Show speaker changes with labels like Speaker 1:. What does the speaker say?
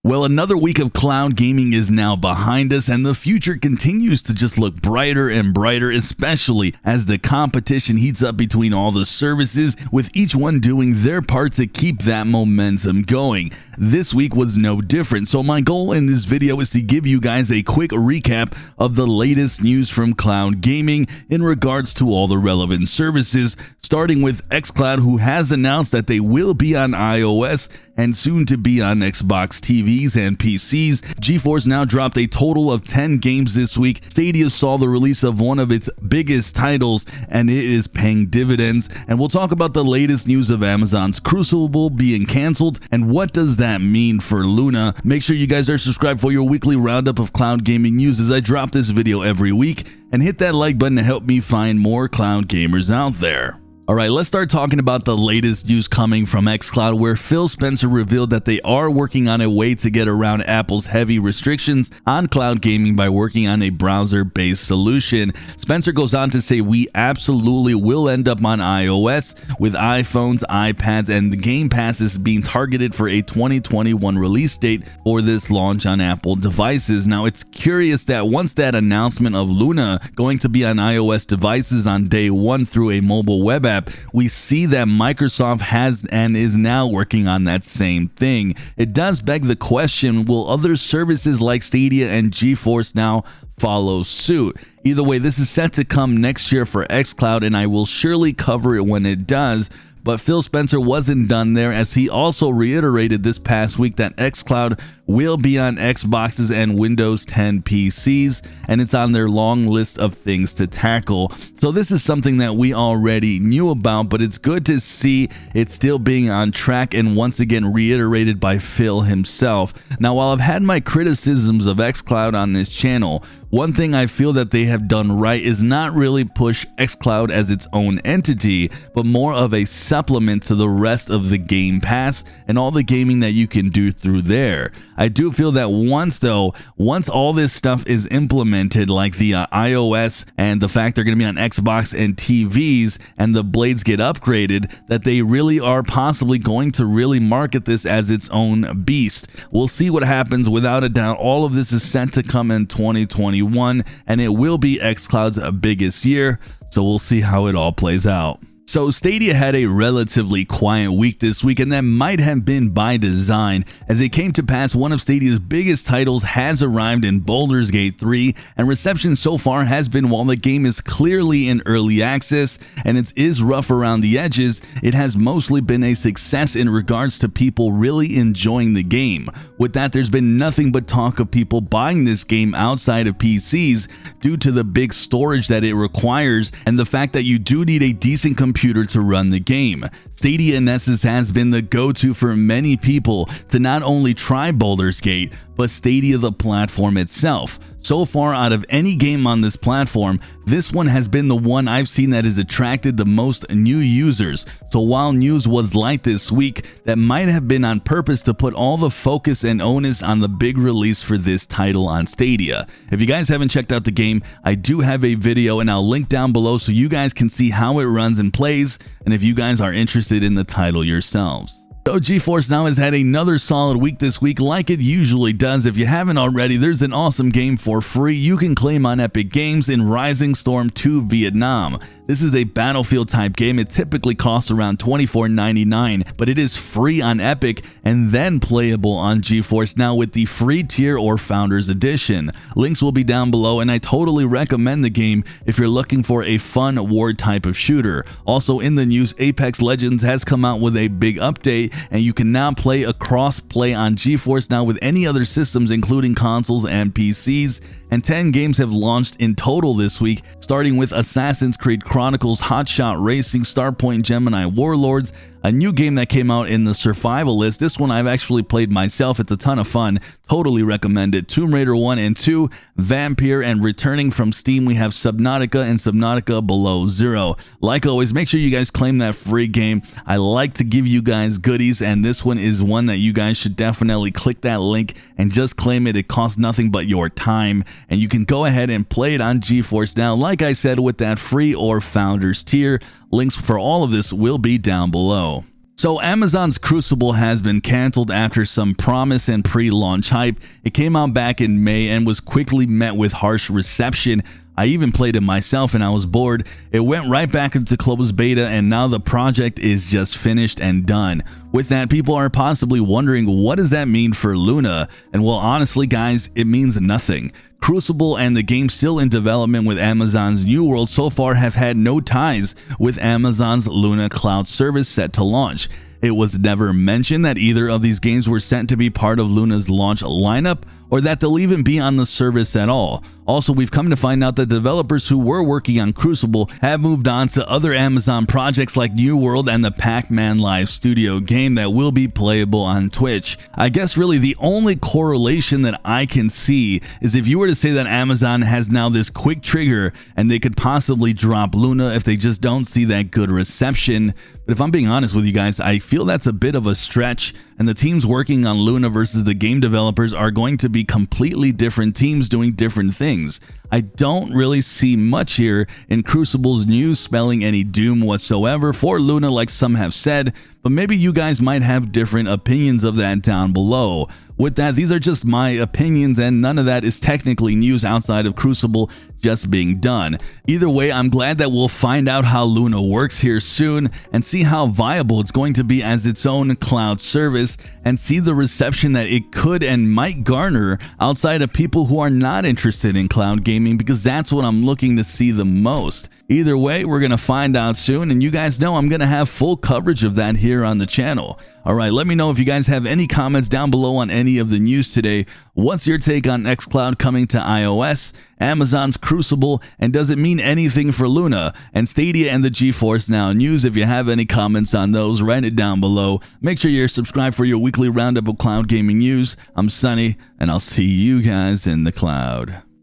Speaker 1: Well, another week of cloud gaming is now behind us, and the future continues to just look brighter and brighter, especially as the competition heats up between all the services, with each one doing their part to keep that momentum going. This week was no different, so my goal in this video is to give you guys a quick recap of the latest news from cloud gaming in regards to all the relevant services, starting with xCloud, who has announced that they will be on iOS and soon to be on Xbox TVs and PCs. Geforce now dropped a total of 10 games this week. Stadia saw the release of one of its biggest titles, and it is paying dividends. And we'll talk about the latest news of Amazon's Crucible being canceled, and what does that mean for Luna. Make sure you guys are subscribed for your weekly roundup of cloud gaming news as I drop this video every week, and hit that like button to help me find more cloud gamers out there. Alright, let's start talking about the latest news coming from xCloud, where Phil Spencer revealed that they are working on a way to get around Apple's heavy restrictions on cloud gaming by working on a browser-based solution. Spencer goes on to say, "We absolutely will end up on iOS with iPhones, iPads, and the Game Pass is being targeted for a 2021 release date for this launch on Apple devices." Now, it's curious that once that announcement of Luna going to be on iOS devices on day one through a mobile web app, we see that Microsoft has and is now working on that same thing. It does beg the question, will other services like Stadia and Geforce now follow suit? Either way, this is set to come next year for xCloud, and I will surely cover it when it does. But Phil Spencer wasn't done there, as he also reiterated this past week that xCloud will be on Xboxes and Windows 10 PCs, and it's on their long list of things to tackle. So this is something that we already knew about, but it's good to see it still being on track and once again reiterated by Phil himself. Now, while I've had my criticisms of xCloud on this channel, one thing I feel that they have done right is not really push xCloud as its own entity, but more of a supplement to the rest of the Game Pass and all the gaming that you can do through there. I do feel that once all this stuff is implemented, like the iOS and the fact they're going to be on Xbox and TVs and the blades get upgraded, that they really are possibly going to really market this as its own beast. We'll see what happens. Without a doubt, all of this is set to come in 2021, and it will be xCloud's biggest year, so we'll see how it all plays out. So Stadia had a relatively quiet week this week, and that might have been by design. As it came to pass, one of Stadia's biggest titles has arrived in Baldur's Gate 3, and reception so far has been, while the game is clearly in early access and it is rough around the edges, it has mostly been a success in regards to people really enjoying the game. With that, there's been nothing but talk of people buying this game outside of PCs due to the big storage that it requires and the fact that you do need a decent computer to run the game. Stadia in essence has been the go-to for many people to not only try Baldur's Gate, but Stadia the platform itself. So far, out of any game on this platform, this one has been the one I've seen that has attracted the most new users. So while news was light this week, that might have been on purpose to put all the focus and onus on the big release for this title on Stadia. If you guys haven't checked out the game, I do have a video, and I'll link down below so you guys can see how it runs and plays, and if you guys are interested in the title yourselves. So Geforce now has had another solid week this week, like it usually does. If you haven't already, there's an awesome game for free you can claim on Epic Games in Rising Storm 2 Vietnam. This is a Battlefield type game. It typically costs around $24.99, but it is free on Epic and then playable on Geforce now with the free tier or Founders Edition. Links will be down below, and I totally recommend the game if you're looking for a fun war type of shooter. Also in the news, Apex Legends has come out with a big update, and you can now play a cross-play on Geforce now with any other systems, including consoles and PCs. And 10 games have launched in total this week, starting with Assassin's Creed Chronicles, Hotshot Racing, Starpoint Gemini Warlords, a new game that came out in the Survivalist. This one I've actually played myself. It's a ton of fun. Totally recommend it. Tomb Raider 1 and 2, Vampire, and returning from Steam, we have Subnautica and Subnautica Below Zero. Like always, make sure you guys claim that free game. I like to give you guys goodies, and this one is one that you guys should definitely click that link and just claim it. It costs nothing but your time, and you can go ahead and play it on Geforce now, like I said, with that free or Founders tier. Links for all of this will be down below. So Amazon's Crucible has been canceled after some promise and pre-launch hype. It came out back in May and was quickly met with harsh reception. I even played it myself and I was bored. It went right back into closed beta and now the project is just finished and done. With that, people are possibly wondering, what does that mean for Luna? And well, honestly guys, it means nothing. Crucible and the game still in development with Amazon's New World so far have had no ties with Amazon's Luna cloud service set to launch. It was never mentioned that either of these games were sent to be part of Luna's launch lineup or that they'll even be on the service at all. Also, we've come to find out that developers who were working on Crucible have moved on to other Amazon projects like New World and the Pac-Man Live Studio game that will be playable on Twitch. I guess really the only correlation that I can see is if you were to say that Amazon has now this quick trigger and they could possibly drop Luna if they just don't see that good reception. But if I'm being honest with you guys, I feel that's a bit of a stretch, and the teams working on Luna versus the game developers are going to be completely different teams doing different things. I don't really see much here in Crucible's news spelling any doom whatsoever for Luna like some have said, but maybe you guys might have different opinions of that down below. With that, these are just my opinions and none of that is technically news outside of Crucible just being done. Either way, I'm glad that we'll find out how Luna works here soon and see how viable it's going to be as its own cloud service and see the reception that it could and might garner outside of people who are not interested in cloud gaming, because that's what I'm looking to see the most. Either way, we're going to find out soon, and you guys know I'm going to have full coverage of that here on the channel. Alright, let me know if you guys have any comments down below on any of the news today. What's your take on xCloud coming to iOS, Amazon's Crucible, and does it mean anything for Luna, and Stadia and the Geforce Now news? If you have any comments on those, write it down below. Make sure you're subscribed for your weekly roundup of cloud gaming news. I'm Sunny, and I'll see you guys in the cloud.